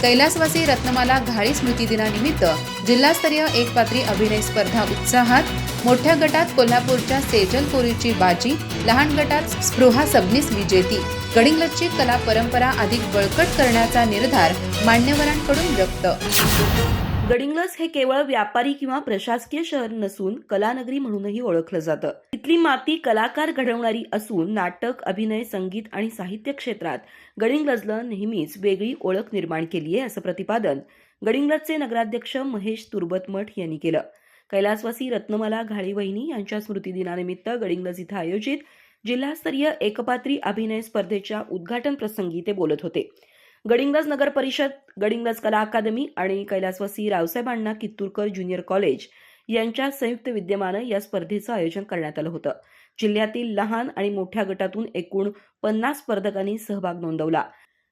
कैलासवासी रत्नमाला घाळी स्मृती दिनानिमित्त जिल्हास्तरीय एकपात्री अभिनय स्पर्धा उत्साहात। मोठ्या गटात कोल्हापूरच्या सेजल कोरीची बाजी, लहान गटात स्पृहा सबनीस विजेती। गडिंग्लजची कला परंपरा अधिक बळकट करण्याचा निर्धार मान्यवरांकडून व्यक्त। गडिंग्लज हे केवळ व्यापारी किंवा प्रशासकीय शहर नसून कलानगरी म्हणूनही ओळखलं जातं। इथली माती कलाकार घडवणारी असून नाटक, अभिनय, संगीत आणि साहित्य क्षेत्रात गडिंग्लजनं नेहमीच वेगळी ओळख निर्माण केली आहे, असं प्रतिपादन गडिंग्लजचे नगराध्यक्ष महेश तुर्बतमठ यांनी केलं। कैलासवासी रत्नमाला घाळी वहिनी यांच्या स्मृतिदिनानिमित्त गडिंग्लज इथं आयोजित जिल्हास्तरीय एकपात्री अभिनय स्पर्धेच्या उद्घाटन प्रसंगी ते बोलत होते। गडिंग्लज नगर परिषद, गडिंग्लज कला अकादमी आणि कैलासवासी रावसाहेब अण्णा कित्तूरकर ज्युनियर कॉलेज यांच्या संयुक्त विद्यमानं या स्पर्धेचं आयोजन करण्यात आलं होतं। जिल्ह्यातील लहान आणि मोठ्या गटातून एकूण 50 स्पर्धकांनी सहभाग नोंदवला।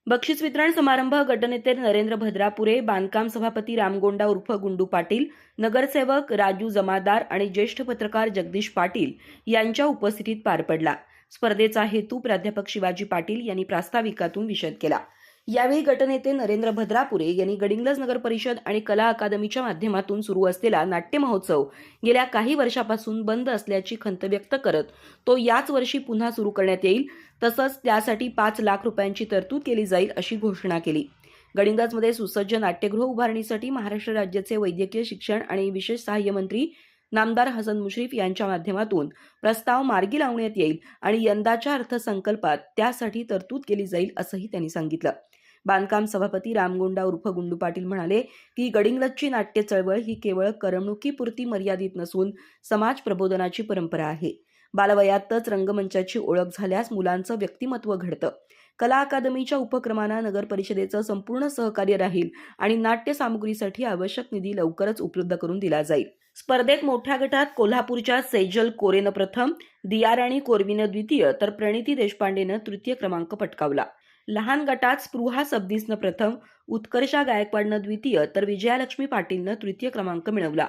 बक्षीस वितरण समारंभ गटनेते नरेंद्र भद्रापुरे, बांधकाम सभापती रामगोंडा उर्फ गुंडू पाटील, नगरसेवक राजू जमादार आणि ज्येष्ठ पत्रकार जगदीश पाटील यांच्या उपस्थितीत पार पडला। स्पर्धेचा हेतू प्राध्यापक शिवाजी पाटील यांनी प्रास्ताविकातून विशद केला। यावेळी गटनेते नरेंद्र भद्रापुरे यांनी गडिंग्लज नगर परिषद आणि कला अकादमीच्या माध्यमातून सुरू असलेला नाट्य महोत्सव गेल्या काही वर्षापासून बंद असल्याची खंत व्यक्त करत तो याच वर्षी पुन्हा सुरू करण्यात येईल, तसंच त्यासाठी 5 लाख रुपयांची तरतूद केली जाईल अशी घोषणा केली। गडिंग्लजमध्ये सुसज्ज नाट्यगृह उभारणीसाठी महाराष्ट्र राज्याचे वैद्यकीय शिक्षण आणि विशेष सहाय्य मंत्री नामदार हसन मुश्रीफ यांच्या माध्यमातून प्रस्ताव मार्गी लावण्यात येईल आणि यंदाच्या अर्थसंकल्पात त्यासाठी तरतूद केली जाईल असंही त्यांनी सांगितलं। बांधकाम सभापती रामगोंडा उर्फ गुंडू पाटील म्हणाले की गडिंग्लजची नाट्य चळवळ ही केवळ करमणुकीपुरती मर्यादित नसून समाज प्रबोधनाची परंपरा आहे। बालवयातच रंगमंचाची ओळख झाल्यास मुलांचं व्यक्तिमत्व घडतं। कला अकादमीच्या उपक्रमांना नगर परिषदेचं संपूर्ण सहकार्य राहील आणि नाट्य सामुग्रीसाठी आवश्यक निधी लवकरच उपलब्ध करून दिला जाईल। स्पर्धेत मोठ्या गटात कोल्हापूरच्या सेजल कोरेनं प्रथम, दियाराणी कोरवीनं द्वितीय तर प्रणिती देशपांडेनं तृतीय क्रमांक पटकावला। लहान गटात स्पृहा सबनीसनं प्रथम, उत्कर्षा गायकवाडनं द्वितीय तर विजयालक्ष्मी पाटीलनं तृतीय क्रमांक मिळवला।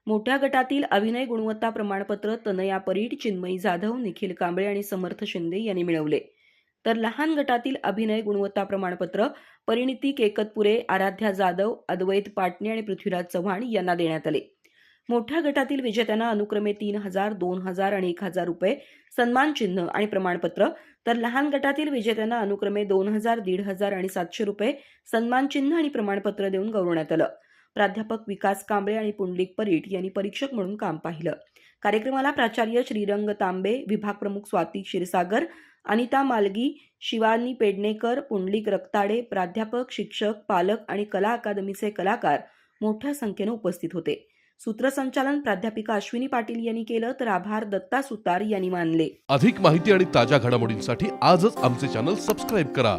मोठ्या गटातील अभिनय गुणवत्ता प्रमाणपत्र तनया परीड, चिन्मयी जाधव, निखिल कांबळे आणि समर्थ शिंदे यांनी मिळवले। तर लहान गटातील अभिनय गुणवत्ता प्रमाणपत्र परिणिती केकतपुरे, आराध्या जाधव, अद्वैत पाटणे आणि पृथ्वीराज चव्हाण यांना देण्यात आले। मोठ्या गटातील विजेत्यांना अनुक्रमे 3000, 2000 आणि 1000 रुपये सन्मान चिन्ह आणि प्रमाणपत्र, तर लहान गटातील विजेत्यांना अनुक्रमे 2000, 1500 आणि 700 रुपये सन्मान चिन्ह आणि प्रमाणपत्र देऊन गौरवण्यात आलं। प्राध्यापक विकास कांबळे आणि पुंडलिक परीट यांनी परीक्षक म्हणून काम पाहिलं। कार्यक्रमाला प्राचार्य श्रीरंग तांबे, विभाग प्रमुख स्वाती क्षीरसागर, अनिता मालगी, शिवानी पेडणेकर, पुंडलिक रक्ताडे, प्राध्यापक, शिक्षक, पालक आणि कला अकादमीचे कलाकार मोठ्या संख्येने उपस्थित होते। सूत्रसंचालन प्राध्यापिका अश्विनी पाटील यांनी केलं तर आभार दत्ता सुतार यांनी मानले। अधिक माहिती आणि ताज्या घडामोडींसाठी आजच आमचे चॅनल सबस्क्राईब करा।